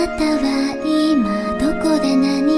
なたは今どこで何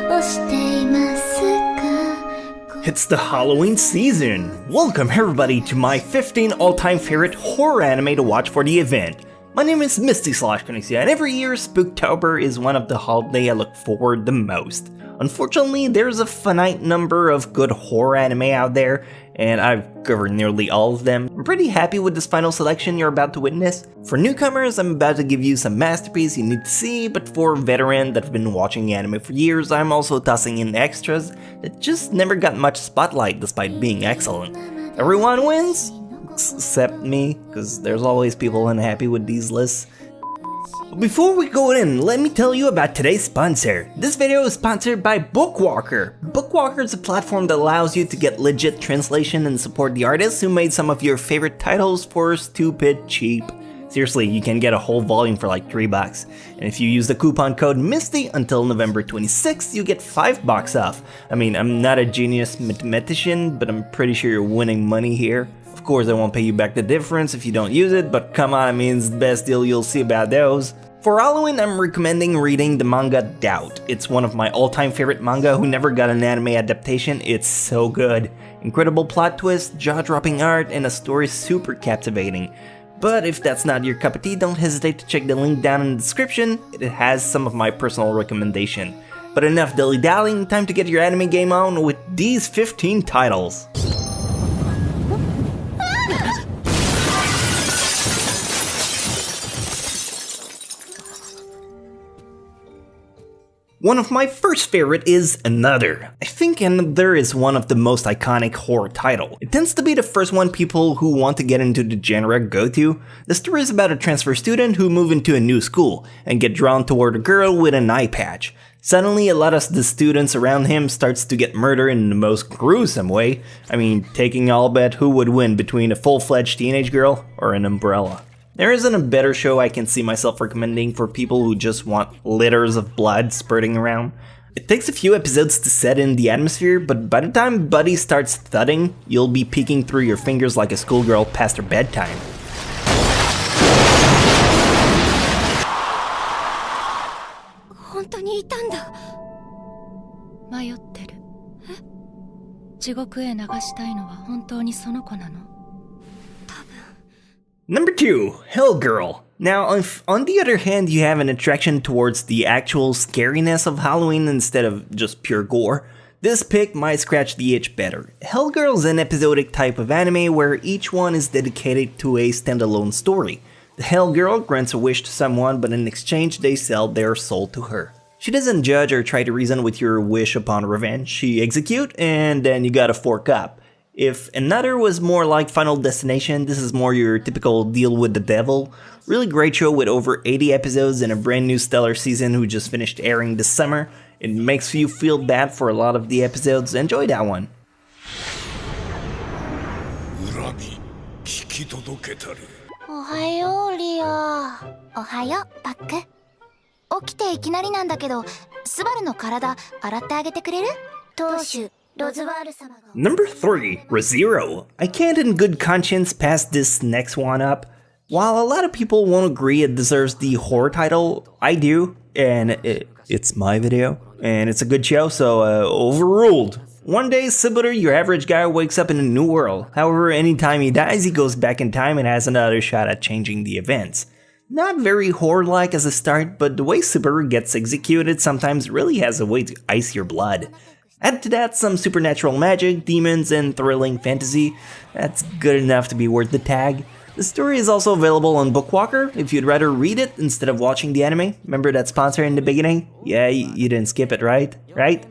をしていますか? It's the Halloween season! Welcome everybody to my 15 all-time favorite horror anime to watch for the event. My name is Misty/Konnichiwa, and every year Spooktober is one of the holidays I look forward the most. Unfortunately, there's a finite number of good horror anime out there, and I've covered nearly all of them. I'm pretty happy with this final selection you're about to witness. For newcomers, I'm about to give you some masterpieces you need to see, but for veterans that have been watching anime for years, I'm also tossing in extras that just never got much spotlight despite being excellent. Everyone wins? Except me, because there's always people unhappy with these lists. Before we go in, let me tell you about today's sponsor. This video is sponsored by Bookwalker. Bookwalker is a platform that allows you to get legit translation and support the artists who made some of your favorite titles for stupid cheap. Seriously, you can get a whole volume for like $3. And if you use the coupon code MISTY until November 26th, you get $5 off. I mean, I'm not a genius mathematician, but I'm pretty sure you're winning money here. Of course, I won't pay you back the difference if you don't use it, but come on, I mean, it's the best deal you'll see about those. For Halloween, I'm recommending reading the manga Doubt. It's one of my all-time favorite manga who never got an anime adaptation. It's so good. Incredible plot twist, jaw-dropping art, and a story super captivating. But if that's not your cup of tea, don't hesitate to check the link down in the description. It has some of my personal recommendation. But enough dilly-dallying, time to get your anime game on with these 15 titles. One of my first favorite is Another. I think Another is one of the most iconic horror titles. It tends to be the first one people who want to get into the genre go to. The story is about a transfer student who move into a new school and get drawn toward a girl with an eye patch. Suddenly, a lot of the students around him starts to get murdered in the most gruesome way. I mean, taking all bet who would win between a full-fledged teenage girl or an umbrella. There isn't a better show I can see myself recommending for people who just want litters of blood spurting around. It takes a few episodes to set in the atmosphere, but by the time Buddy starts thudding, you'll be peeking through your fingers like a schoolgirl past her bedtime. Number 2, Hellgirl. Now, if on the other hand you have an attraction towards the actual scariness of Halloween instead of just pure gore, this pick might scratch the itch better. Hellgirl is an episodic type of anime where each one is dedicated to a standalone story. The Hellgirl grants a wish to someone, but in exchange they sell their soul to her. She doesn't judge or try to reason with your wish upon revenge. She execute, and then you gotta fork up. If Another was more like Final Destination, this is more your typical deal with the devil. Really great show with over 80 episodes and a brand new stellar season who just finished airing this summer. It makes you feel bad for a lot of the episodes. Enjoy that one. Ohayo, Ria. Ohayo, Pack. 起きていきなりなんだけど、スバルの体洗ってあげてくれる？当主。Number 3, Re:Zero. I can't in good conscience pass this next one up. While a lot of people won't agree it deserves the horror title, I do, and it's my video, and it's a good show, so overruled. One day, Subaru, your average guy, wakes up in a new world. However, anytime he dies, he goes back in time and has another shot at changing the events. Not very horror-like as a start, but the way Subaru gets executed sometimes really has a way to ice your blood. Add to that some supernatural magic, demons, and thrilling fantasy. That's good enough to be worth the tag. The story is also available on Bookwalker if you'd rather read it instead of watching the anime. Remember that sponsor in the beginning? Yeah, you didn't skip it, right? Right?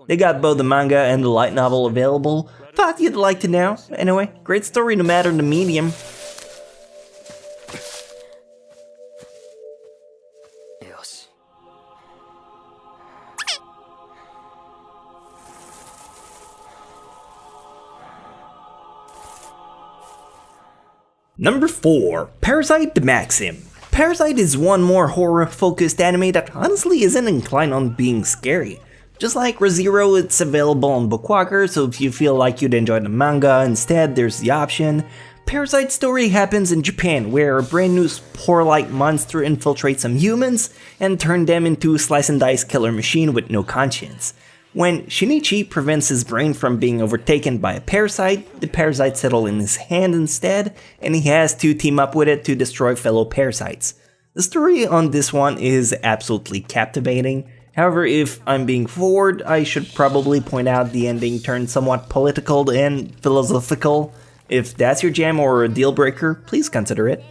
They got both the manga and the light novel available. Thought you'd like to know. Anyway, great story no matter the medium. Number 4, Parasite the Maxim. Parasite is one more horror-focused anime that honestly isn't inclined on being scary. Just like Re:Zero, it's available on Bookwalker, so if you feel like you'd enjoy the manga instead, there's the option. Parasite's story happens in Japan, where a brand new spore-like monster infiltrates some humans and turns them into a slice-and-dice killer machine with no conscience. When Shinichi prevents his brain from being overtaken by a parasite, the parasite settles in his hand instead, and he has to team up with it to destroy fellow parasites. The story on this one is absolutely captivating. However, if I'm being forward, I should probably point out the ending turned somewhat political and philosophical. If that's your jam or a deal breaker, please consider it.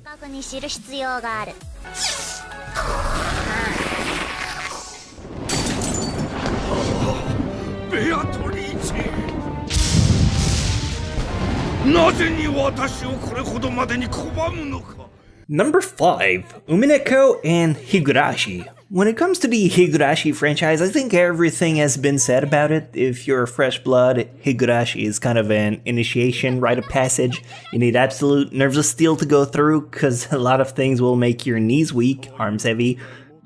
Number 5. Umineko and Higurashi. When it comes to the Higurashi franchise, I think everything has been said about it. If you're a fresh blood, Higurashi is kind of an initiation, rite of passage. You need absolute nerves of steel to go through, because a lot of things will make your knees weak, arms heavy,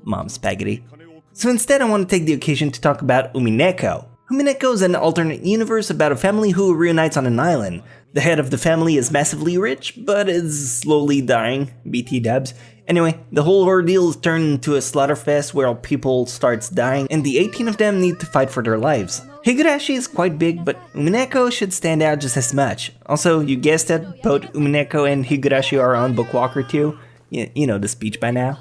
mom's spaghetti. So instead I want to take the occasion to talk about Umineko. Umineko is an alternate universe about a family who reunites on an island. The head of the family is massively rich, but is slowly dying, BT dubs. Anyway, the whole ordeal is turned into a slaughterfest where people starts dying, and the 18 of them need to fight for their lives. Higurashi is quite big, but Umineko should stand out just as much. Also, you guessed it, both Umineko and Higurashi are on Bookwalker too. You know the speech by now.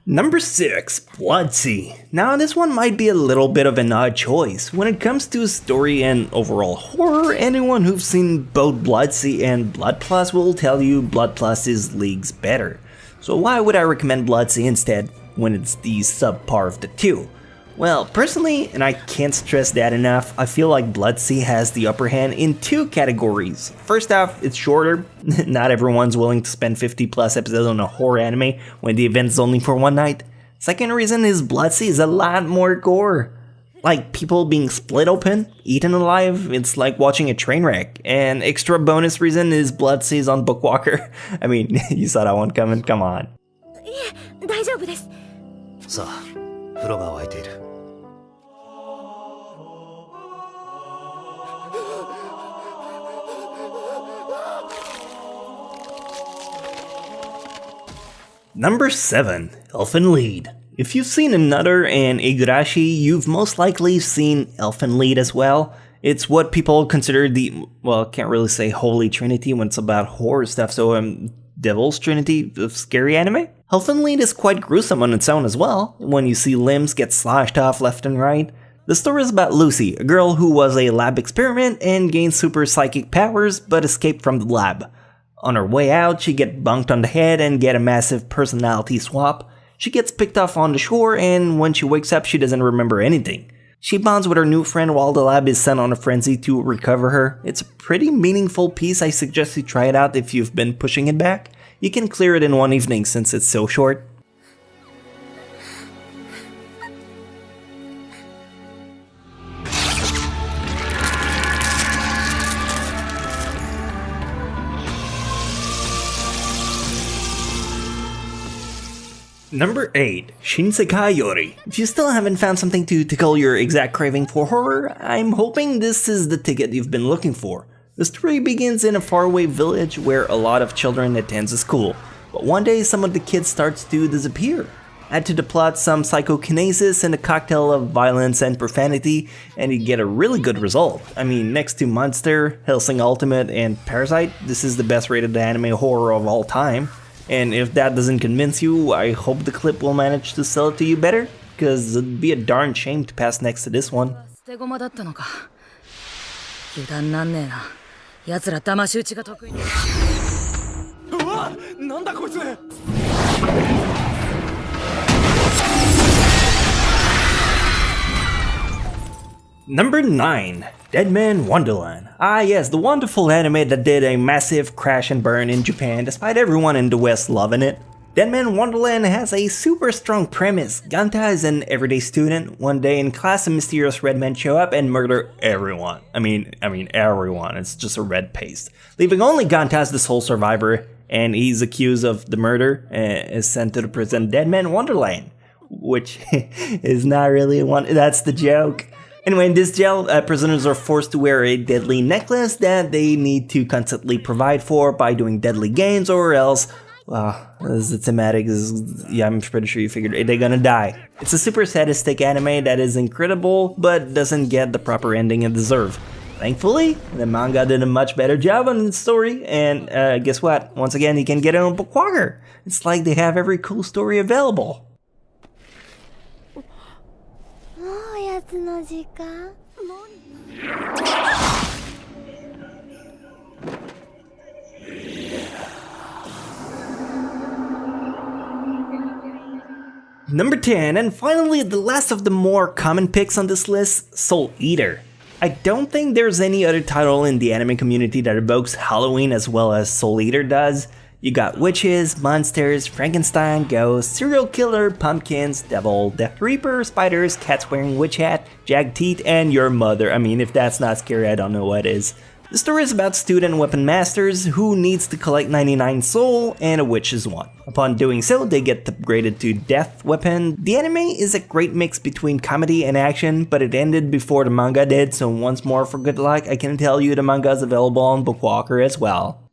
Number 6, Blood-C. Now this one might be a little bit of an odd choice. When it comes to story and overall horror, anyone who's seen both Blood-C and Blood Plus will tell you Blood Plus is leagues better. So why would I recommend Blood-C instead when it's the subpar of the two? Well, personally, and I can't stress that enough, I feel like Blood-C has the upper hand in two categories. First off, it's shorter. Not everyone's willing to spend 50 plus episodes on a horror anime when the event's only for one night. Second reason is Blood-C is a lot more gore. Like people being split open, eaten alive, it's like watching a train wreck. And extra bonus reason is Blood-C is on Bookwalker. I mean, you saw that one coming, come on. 大丈夫です。さあ、風呂が沸いている。Number 7, Elfen Lied. If you've seen Another and Higurashi, you've most likely seen Elfen Lied as well. It's what people consider the, well, can't really say Holy Trinity when it's about horror stuff, so Devil's Trinity of scary anime? Elfen Lied is quite gruesome on its own as well, when you see limbs get slashed off left and right. The story is about Lucy, a girl who was a lab experiment and gained super psychic powers but escaped from the lab. On her way out, she gets bunked on the head and get a massive personality swap. She gets picked off on the shore, and when she wakes up, she doesn't remember anything. She bonds with her new friend while the lab is sent on a frenzy to recover her. It's a pretty meaningful piece. I suggest you try it out if you've been pushing it back. You can clear it in one evening since it's so short. Number 8, Shinsekai Yori. If you still haven't found something to tickle your exact craving for horror, I'm hoping this is the ticket you've been looking for. The story begins in a faraway village where a lot of children attend a school, but one day some of the kids starts to disappear. Add to the plot some psychokinesis and a cocktail of violence and profanity, and you get a really good result. I mean, next to Monster, Hellsing Ultimate, and Parasite, this is the best rated anime horror of all time. And if that doesn't convince you, I hope the clip will manage to sell it to you better, because it'd be a darn shame to pass next to this one. 捨て駒だったのか。油断なんねえな。奴ら騙し討ちが得意。うわ、なんだこいつ。Number 9, Deadman Wonderland. Ah yes, the wonderful anime that did a massive crash and burn in Japan despite everyone in the West loving it. Deadman Wonderland has a super strong premise. Ganta is an everyday student. One day in class, a mysterious red men show up and murder everyone. I mean everyone. It's just a red paste. Leaving only Ganta as the sole survivor, and he's accused of the murder and is sent to the prison Deadman Wonderland, which is not really one. That's the joke. Anyway, in this jail, prisoners are forced to wear a deadly necklace that they need to constantly provide for by doing deadly games, or else, this is the thematic. Yeah, I'm pretty sure you figured they're gonna die. It's a super sadistic anime that is incredible, but doesn't get the proper ending it deserves. Thankfully, the manga did a much better job on the story, and guess what? Once again, you can get it on Bookwalker. It's like they have every cool story available. Number 10, and finally the last of the more common picks on this list, Soul Eater. I don't think there's any other title in the anime community that evokes Halloween as well as Soul Eater does. You got witches, monsters, Frankenstein, ghosts, serial killer, pumpkins, devil, death reaper, spiders, cats wearing witch hat, jagged teeth, and your mother. I mean, if that's not scary, I don't know what is. The story is about student weapon masters who needs to collect 99 soul, and a witch is one. Upon doing so, they get upgraded to death weapon. The anime is a great mix between comedy and action, but it ended before the manga did, so once more for good luck, I can tell you the manga is available on Bookwalker as well.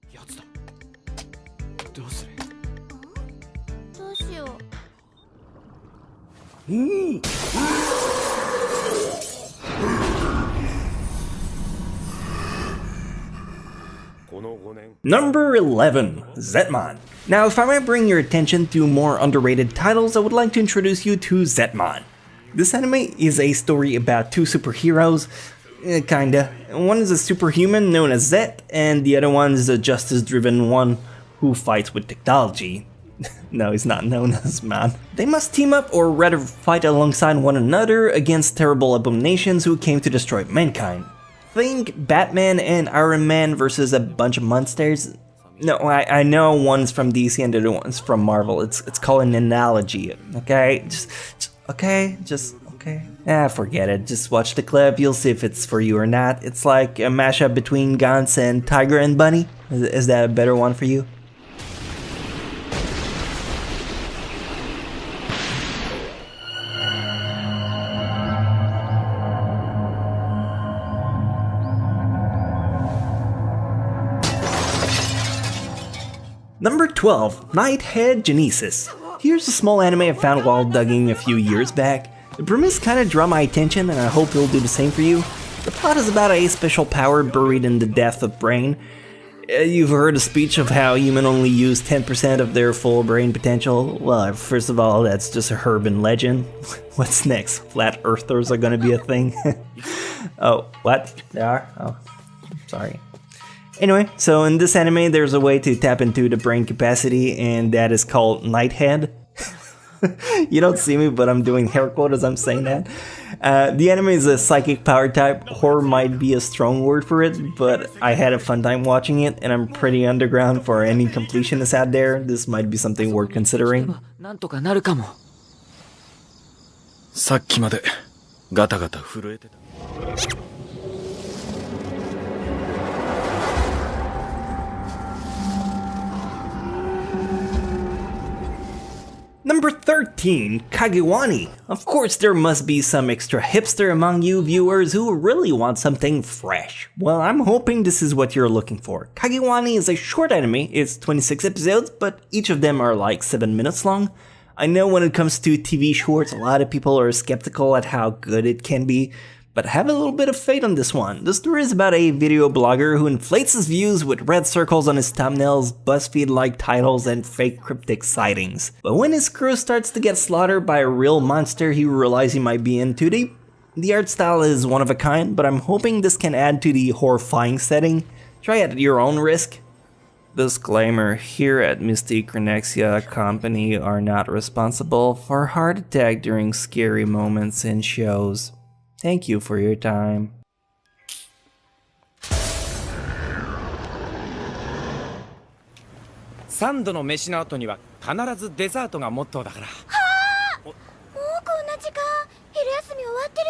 Number 11, Zetmon. Now, if I might bring your attention to more underrated titles, I would like to introduce you to Zetmon. This anime is a story about two superheroes, kinda. One is a superhuman known as Zet, and the other one is a justice-driven one who fights with technology. No, he's not known as man. They must team up, or rather fight alongside one another against terrible abominations who came to destroy mankind. Think Batman and Iron Man versus a bunch of monsters. No, I know one's from DC and the other one's from Marvel. It's called an analogy, okay? Okay. Forget it. Just watch the clip. You'll see if it's for you or not. It's like a mashup between Gantz and Tiger and Bunny. Is that a better one for you? Number 12, Nighthead Genesis. Here's a small anime I found while digging a few years back. The premise kinda drew my attention, and I hope it'll do the same for you. The plot is about a special power buried in the depth of brain. You've heard a speech of how humans only use 10% of their full brain potential. Well, first of all, that's just a urban legend. What's next? Flat earthers are gonna be a thing? Oh, what? They are? Oh, sorry. Anyway, so in this anime, there's a way to tap into the brain capacity, and that is called Nighthead. You don't see me, but I'm doing hair quote as I'm saying that. The anime is a psychic power type. Horror might be a strong word for it, but I had a fun time watching it, and I'm pretty underground for any completionists out there. This might be something worth considering. さっきまでガタガタ震えてた。 Number 13, Kagewani. Of course, there must be some extra hipster among you viewers who really want something fresh. Well, I'm hoping this is what you're looking for. Kagewani is a short anime. It's 26 episodes, but each of them are like 7 minutes long. I know when it comes to TV shorts, a lot of people are skeptical at how good it can be, but have a little bit of faith on this one. The story is about a video blogger who inflates his views with red circles on his thumbnails, BuzzFeed-like titles, and fake cryptic sightings. But when his crew starts to get slaughtered by a real monster he realizes he might be in too deep, the art style is one of a kind, but I'm hoping this can add to the horrifying setting. Try it at your own risk. Disclaimer, here at Mystique Chronexia Company are not responsible for heart attack during scary moments in shows. Thank you for your time. 必ずデザートがモットーだから。もうこんな時間、昼休み終わってる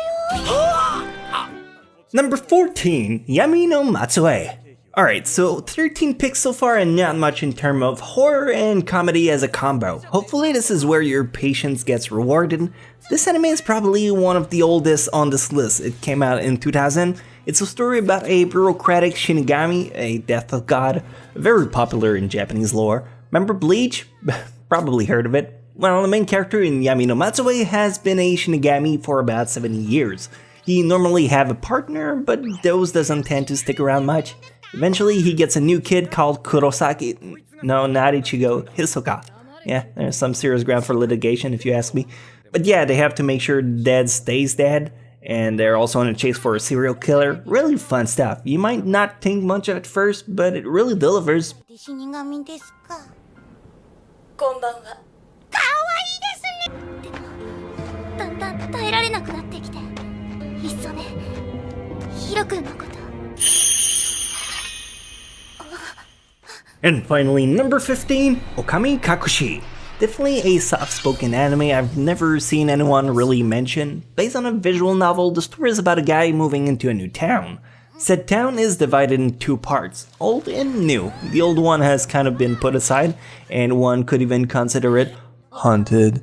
よ。Number 14, Yami no Matsue. Alright, so 13 picks so far and not much in terms of horror and comedy as a combo. Hopefully this is where your patience gets rewarded. This anime is probably one of the oldest on this list. It came out in 2000. It's a story about a bureaucratic Shinigami, a death god, very popular in Japanese lore. Remember Bleach? Probably heard of it. Well, the main character in Yami no Matsue has been a Shinigami for about 70 years. He normally have a partner, but those doesn't tend to stick around much. Eventually, he gets a new kid called Kurosaki. No, not Ichigo, Hisoka. Yeah, there's some serious ground for litigation if you ask me. But yeah, they have to make sure dad stays dead, and they're also on a chase for a serial killer. Really fun stuff. You might not think much at first, but it really delivers. 死神ですか。こんばんは。かわいいですね。でも、だんだん耐えられなくなってきて。いっそね、ヒロ君のこと。And finally, number 15, Okami Kakushi. Definitely a soft-spoken anime I've never seen anyone really mention. Based on a visual novel, the story is about a guy moving into a new town. Said town is divided in two parts, old and new. The old one has kind of been put aside, and one could even consider it haunted.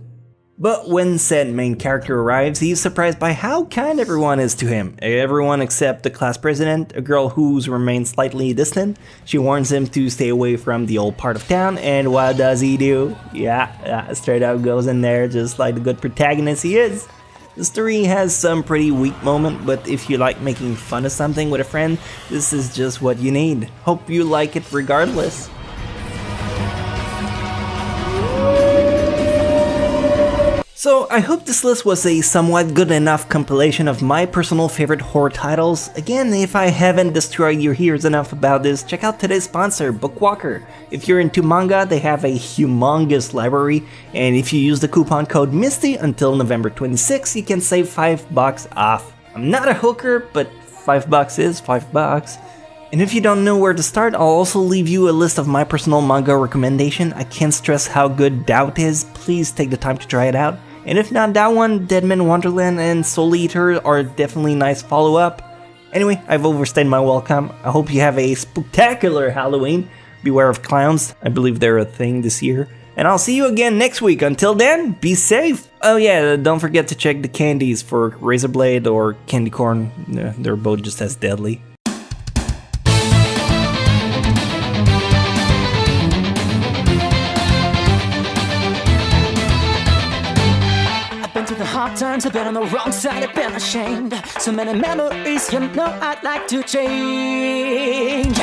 But when said main character arrives, he's surprised by how kind everyone is to him. Everyone except the class president, a girl who's remained slightly distant. She warns him to stay away from the old part of town, and what does he do? Yeah, straight up goes in there just like the good protagonist he is. The story has some pretty weak moments, but if you like making fun of something with a friend, this is just what you need. Hope you like it regardless. So I hope this list was a somewhat good enough compilation of my personal favorite horror titles. Again, if I haven't destroyed your ears enough about this, check out today's sponsor, Bookwalker. If you're into manga, they have a humongous library, and if you use the coupon code MISTY until November 26, you can save $5 off. I'm not a hooker, but $5 is $5. And if you don't know where to start, I'll also leave you a list of my personal manga recommendation. I can't stress how good Doubt is. Please take the time to try it out. And if not that one, Deadman Wonderland and Soul Eater are definitely nice follow-up. Anyway, I've overstayed my welcome. I hope you have a spectacular Halloween. Beware of clowns. I believe they're a thing this year. And I'll see you again next week. Until then, be safe. Oh yeah, don't forget to check the candies for Razorblade or Candy Corn. They're both just as deadly. The hard times, I've been on the wrong side, I've been ashamed. So many memories, you know I'd like to change.